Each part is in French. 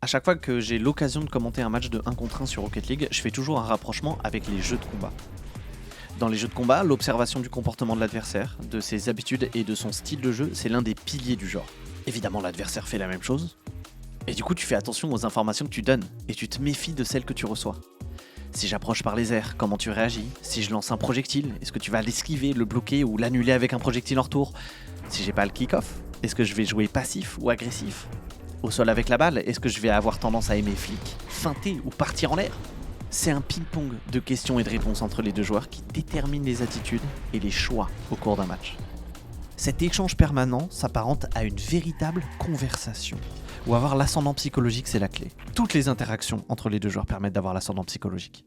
À chaque fois que j'ai l'occasion de commenter un match de 1 contre 1 sur Rocket League, je fais toujours un rapprochement avec les jeux de combat. Dans les jeux de combat, l'observation du comportement de l'adversaire, de ses habitudes et de son style de jeu, c'est l'un des piliers du genre. Évidemment, l'adversaire fait la même chose, et du coup tu fais attention aux informations que tu donnes, et tu te méfies de celles que tu reçois. Si j'approche par les airs, comment tu réagis? Si je lance un projectile, est-ce que tu vas l'esquiver, le bloquer ou l'annuler avec un projectile en retour? Si j'ai pas le kick-off, est-ce que je vais jouer passif ou agressif? Au sol avec la balle, est-ce que je vais avoir tendance à aimer flic, feinter ou partir en l'air? C'est un ping-pong de questions et de réponses entre les deux joueurs qui déterminent les attitudes et les choix au cours d'un match. Cet échange permanent s'apparente à une véritable conversation, où avoir l'ascendant psychologique c'est la clé. Toutes les interactions entre les deux joueurs permettent d'avoir l'ascendant psychologique.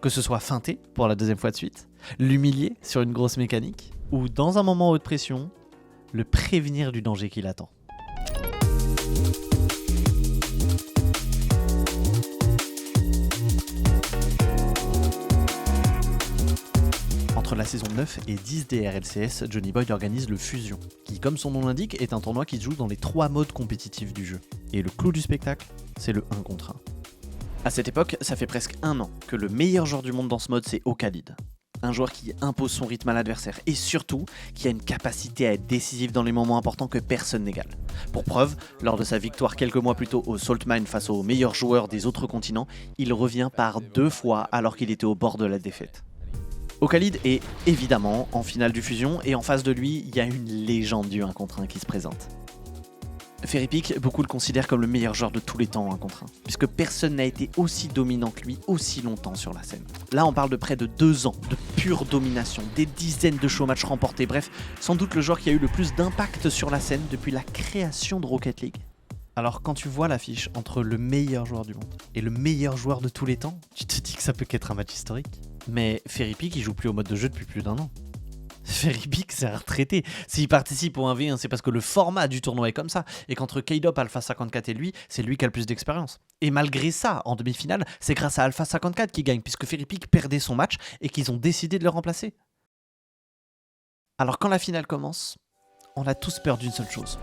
Que ce soit feinter pour la deuxième fois de suite, l'humilier sur une grosse mécanique, ou dans un moment haute pression, le prévenir du danger qui l'attend. Entre la saison 9 et 10 des RLCS, Johnny Boy organise le Fusion, qui, comme son nom l'indique, est un tournoi qui se joue dans les 3 modes compétitifs du jeu. Et le clou du spectacle, c'est le 1 contre 1. À cette époque, ça fait presque 1 an que le meilleur joueur du monde dans ce mode, c'est Ocalid. Un joueur qui impose son rythme à l'adversaire et surtout qui a une capacité à être décisif dans les moments importants que personne n'égale. Pour preuve, lors de sa victoire quelques mois plus tôt au Salt Mine face aux meilleurs joueurs des autres continents, il revient par 2 fois alors qu'il était au bord de la défaite. Ocalid est évidemment en finale du Fusion et en face de lui, il y a une légende du 1 contre 1 qui se présente. Ferrypick, beaucoup le considèrent comme le meilleur joueur de tous les temps en 1 contre 1, puisque personne n'a été aussi dominant que lui aussi longtemps sur la scène. Là, on parle de près de 2 ans de pure domination, des dizaines de show matchs remportés, bref, sans doute le joueur qui a eu le plus d'impact sur la scène depuis la création de Rocket League. Alors quand tu vois l'affiche entre le meilleur joueur du monde et le meilleur joueur de tous les temps, tu te dis que ça peut qu'être un match historique. Mais Ferrypick, il joue plus au mode de jeu depuis plus d'1 an. Ferrypick, c'est un retraité. S'il participe au 1v1, c'est parce que le format du tournoi est comme ça, et qu'entre K-Dop, Alpha 54 et lui, c'est lui qui a le plus d'expérience. Et malgré ça, en demi-finale, c'est grâce à Alpha 54 qu'il gagne, puisque Ferrypick perdait son match et qu'ils ont décidé de le remplacer. Alors quand la finale commence, on a tous peur d'une seule chose.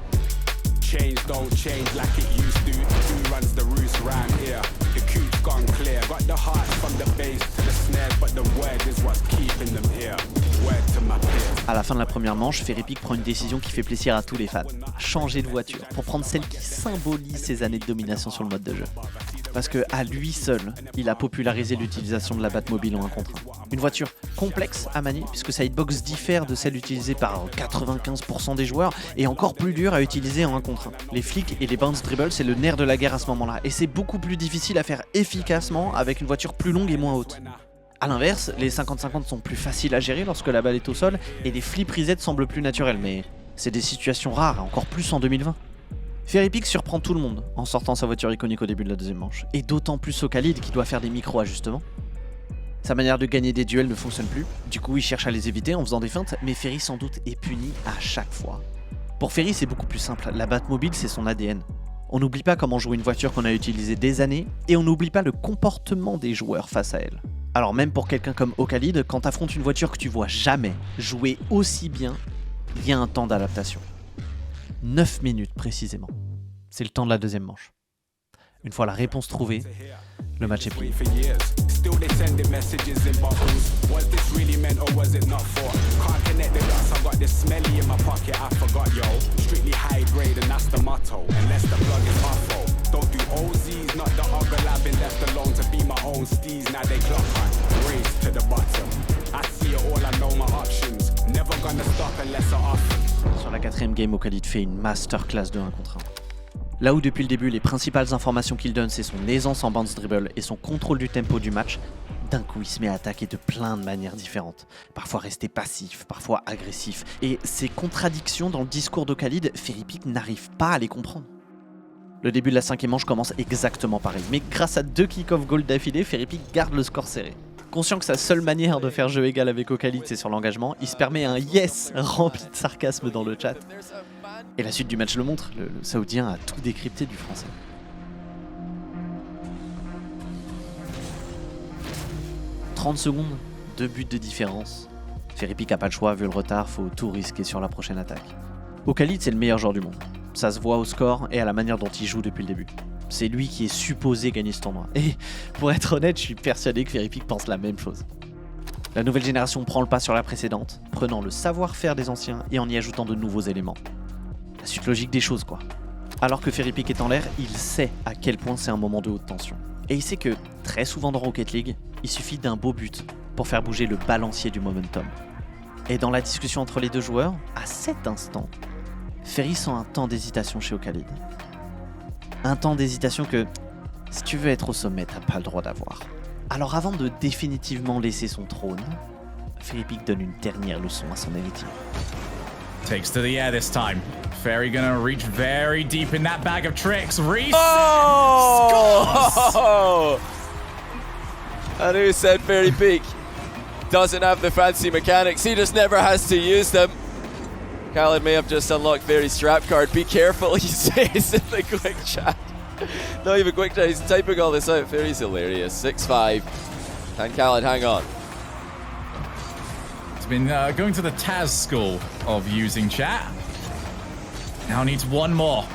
Change don't change like it used to. Who runs the roost round here? The coop's gone clear. Got the heart from the bass to the snares, but the word is what's keeping them here. Word to my peers. À la fin de la première manche, Ferrypick prend une décision qui fait plaisir à tous les fans. Changer de voiture pour prendre celle qui symbolise ses années de domination sur le mode de jeu. Parce que à lui seul, il a popularisé l'utilisation de la Batmobile en 1 contre 1. Une voiture complexe à manier, puisque sa hitbox diffère de celle utilisée par 95% des joueurs, et encore plus dure à utiliser en 1 contre 1. Les flicks et les bounce dribbles, c'est le nerf de la guerre à ce moment-là, et c'est beaucoup plus difficile à faire efficacement avec une voiture plus longue et moins haute. A l'inverse, les 50-50 sont plus faciles à gérer lorsque la balle est au sol, et les flip resets semblent plus naturels, mais c'est des situations rares, encore plus en 2020. Ferrypick surprend tout le monde en sortant sa voiture iconique au début de la deuxième manche, et d'autant plus Ocalid qui doit faire des micro-ajustements. Sa manière de gagner des duels ne fonctionne plus, du coup il cherche à les éviter en faisant des feintes, mais Ferry sans doute est puni à chaque fois. Pour Ferry c'est beaucoup plus simple, la Batmobile c'est son ADN. On n'oublie pas comment jouer une voiture qu'on a utilisée des années, et on n'oublie pas le comportement des joueurs face à elle. Alors même pour quelqu'un comme Ocalid, quand t'affrontes une voiture que tu vois jamais jouer aussi bien, il y a un temps d'adaptation. 9 minutes précisément. C'est le temps de la deuxième manche. Une fois la réponse trouvée, le match est plié. Still they sending messages in bubbles. Was this really meant or was it not for? Can't connect the dots, I got this smelly in my pocket, I forgot yo. Strictly high grade and that's the motto. Unless the plug is awful. Don't do OZs, not the other lab been left alone to be my own steez. Now they clock on, race to the bottom. I see it all, I know my options. Never gonna stop unless I often. Sur la 4ème game, Ocalid fait une masterclass de 1 contre 1. Là où depuis le début les principales informations qu'il donne c'est son aisance en bounce dribble et son contrôle du tempo du match, d'un coup il se met à attaquer de plein de manières différentes. Parfois rester passif, parfois agressif. Et ces contradictions dans le discours d'Ocalid, Ferrypick n'arrive pas à les comprendre. Le début de la 5ème manche commence exactement pareil, mais grâce à 2 kick-off goals d'affilée, Ferrypick garde le score serré. Conscient que sa seule manière de faire jeu égal avec Ocalid c'est sur l'engagement, il se permet un yes rempli de sarcasme dans le chat. Et la suite du match le montre, le Saoudien a tout décrypté du Français. 30 secondes, 2 buts de différence. Ferrypick a pas le choix, vu le retard, faut tout risquer sur la prochaine attaque. Ocalid c'est le meilleur joueur du monde. Ça se voit au score et à la manière dont il joue depuis le début. C'est lui qui est supposé gagner ce tournoi. Et pour être honnête, je suis persuadé que Ferrypeak pense la même chose. La nouvelle génération prend le pas sur la précédente, prenant le savoir-faire des anciens et en y ajoutant de nouveaux éléments. La suite logique des choses, quoi. Alors que Ferrypeak est en l'air, il sait à quel point c'est un moment de haute tension. Et il sait que, très souvent dans Rocket League, il suffit d'un beau but pour faire bouger le balancier du momentum. Et dans la discussion entre les deux joueurs, à cet instant, Ferry sent un temps d'hésitation chez Ocalid. Un temps d'hésitation que, si tu veux être au sommet, t'as pas le droit d'avoir. Alors avant de définitivement laisser son trône, Ferrypeak donne une dernière leçon à son héritier. Takes to the air this time. Ferry gonna reach very deep in that bag of tricks. Reese scores! And who said Ferrypeak doesn't have the fancy mechanics? He just never has to use them. Khaled may have just unlocked Ferry's strap card. Be careful, he says in the quick chat. Not even quick chat, he's typing all this out. Ferry's hilarious. 6-5. Can Khaled hang on? He's been going to the Taz school of using chat. Now needs one more.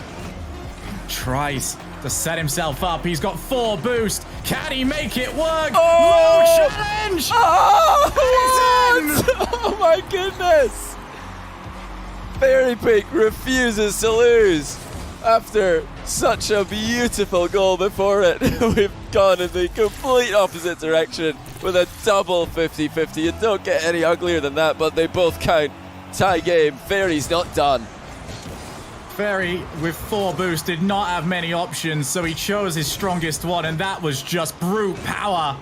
Tries to set himself up. He's got 4 boost. Can he make it work? Oh! No challenge! Oh, what? Oh my goodness! Ferrypeak refuses to lose after such a beautiful goal before it. We've gone in the complete opposite direction with a double 50-50. You don't get any uglier than that, but they both count. Tie game. Ferry's not done. Ferry, with 4 boost, did not have many options, so he chose his strongest one, and that was just brute power.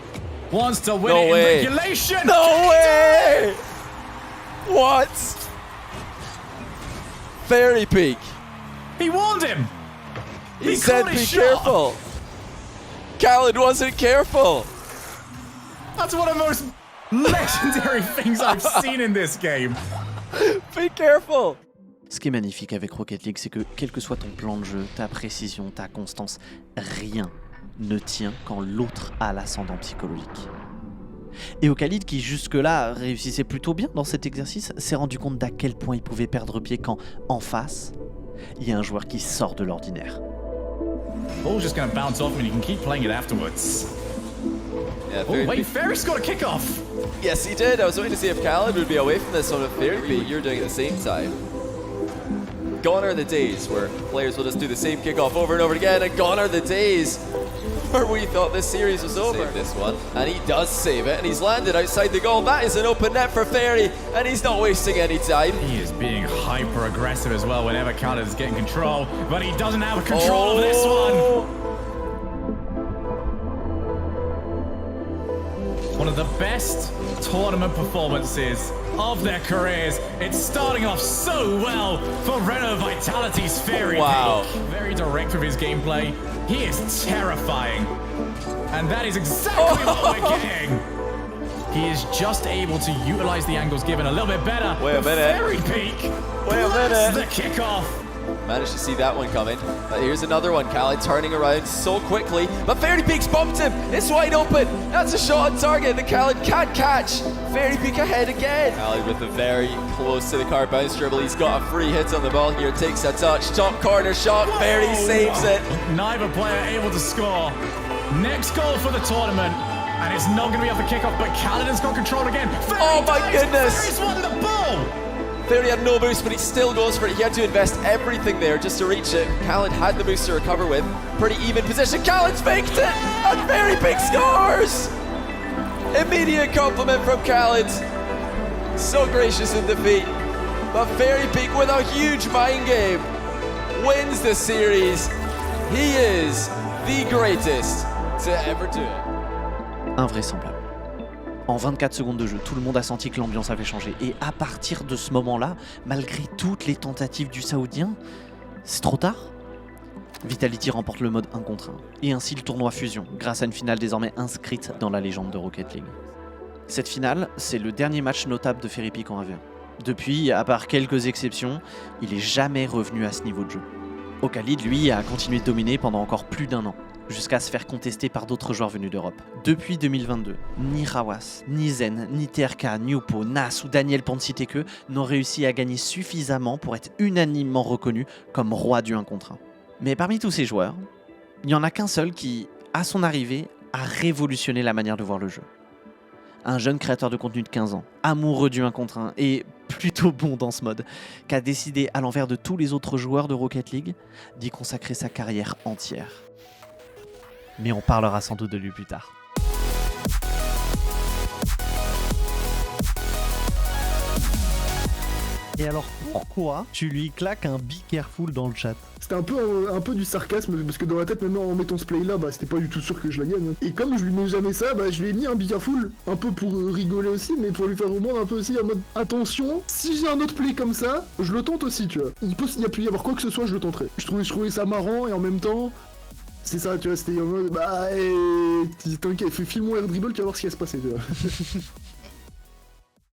Wants to win it in regulation. No way! What? Ferrypeak. He warned him. He said be careful. Khaled wasn't careful. That's one of the most legendary things I've seen in this game. Be careful. Ce qui est magnifique avec Rocket League, c'est que quel que soit ton plan de jeu, ta précision, ta constance, rien ne tient quand l'autre a l'ascendant psychologique. Et Ocalid, qui jusque-là réussissait plutôt bien dans cet exercice, s'est rendu compte d'à quel point il pouvait perdre pied quand, en face, il y a un joueur qui sort de l'ordinaire. Ball's just going to bounce off and you can keep playing it afterwards. Yeah, Oh, wait, Ferry scored a kickoff. Yes, he did. I was waiting to see if Khaled would be away from this one with Ferrypeak. You're doing it at the same time. Gone are the days where players will just do the same kickoff over and over again, and gone are the days where we thought this series was over. Save this one, and he does save it, and he's landed outside the goal. That is an open net for Ferry, and he's not wasting any time. He is being hyper aggressive as well whenever Khaled is getting control, but he doesn't have control of this one. One of the best tournament performances of their careers. It's starting off so well for Reno Vitality's Ferrypeak. Wow. Very direct with his gameplay. He is terrifying. And that is exactly what we're getting. He is just able to utilize the angles given a little bit better. Wait a minute. Ferrypeak Wait a blasts minute. the kickoff. Managed to see that one coming. But here's another one. Khaled turning around so quickly. But Ferrypeak's bumped him. It's wide open. That's a shot on target that Khaled can't catch. Ferrypeak ahead again. Khaled with a very close to the car bounce dribble. He's got a free hit on the ball here. Takes a touch. Top corner shot. Ferry saves it. Neither player able to score. Next goal for the tournament. And it's not going to be off the kickoff, but Khaled has got control again. Ferry Oh my dives. goodness. Ferry's won the ball. Ferry had no boost, but he still goes for it. He had to invest everything there just to reach it. Khaled had the boost to recover with. Pretty even position. Khaled's faked it, and Ferrypeak scores! Immediate compliment from Khaled. So gracious in defeat. But Ferrypeak, with a huge mind game, wins the series. He is the greatest to ever do it. Invraisemblable. En 24 secondes de jeu, tout le monde a senti que l'ambiance avait changé. Et à partir de ce moment-là, malgré toutes les tentatives du Saoudien, c'est trop tard. Vitality remporte le mode 1 contre 1. Et ainsi le tournoi fusion, grâce à une finale désormais inscrite dans la légende de Rocket League. Cette finale, c'est le dernier match notable de Ferrypeak en 1v1. Depuis, à part quelques exceptions, il n'est jamais revenu à ce niveau de jeu. Ocalid, lui, a continué de dominer pendant encore plus d'1 an, jusqu'à se faire contester par d'autres joueurs venus d'Europe. Depuis 2022, ni Rawas, ni Zen, ni TRK, Newpo, Nas ou Daniel pour ne citer que n'ont réussi à gagner suffisamment pour être unanimement reconnus comme roi du 1 contre 1. Mais parmi tous ces joueurs, Il n'y en a qu'un seul qui, à son arrivée, a révolutionné la manière de voir le jeu. Un jeune créateur de contenu de 15 ans, amoureux du 1 contre 1 et plutôt bon dans ce mode, qui a décidé, à l'envers de tous les autres joueurs de Rocket League, d'y consacrer sa carrière entière. Mais on parlera sans doute de lui plus tard. Et alors pourquoi tu lui claques un be careful dans le chat? C'était un peu du sarcasme, parce que dans la tête, maintenant, en mettant ce play-là, bah, c'était pas du tout sûr que je la gagne. Et comme je lui mets jamais ça, bah, je lui ai mis un be careful, un peu pour rigoler aussi, mais pour lui faire au moins un peu aussi en mode attention, si j'ai un autre play comme ça, je le tente aussi, tu vois. Il peut y avoir quoi que ce soit, je le tenterai. Je trouvais ça marrant, et en même temps, c'est ça, tu vois, c'était en mode, bah, t'inquiète, file-moi air dribble, tu vas voir ce qui va se passer, tu vois.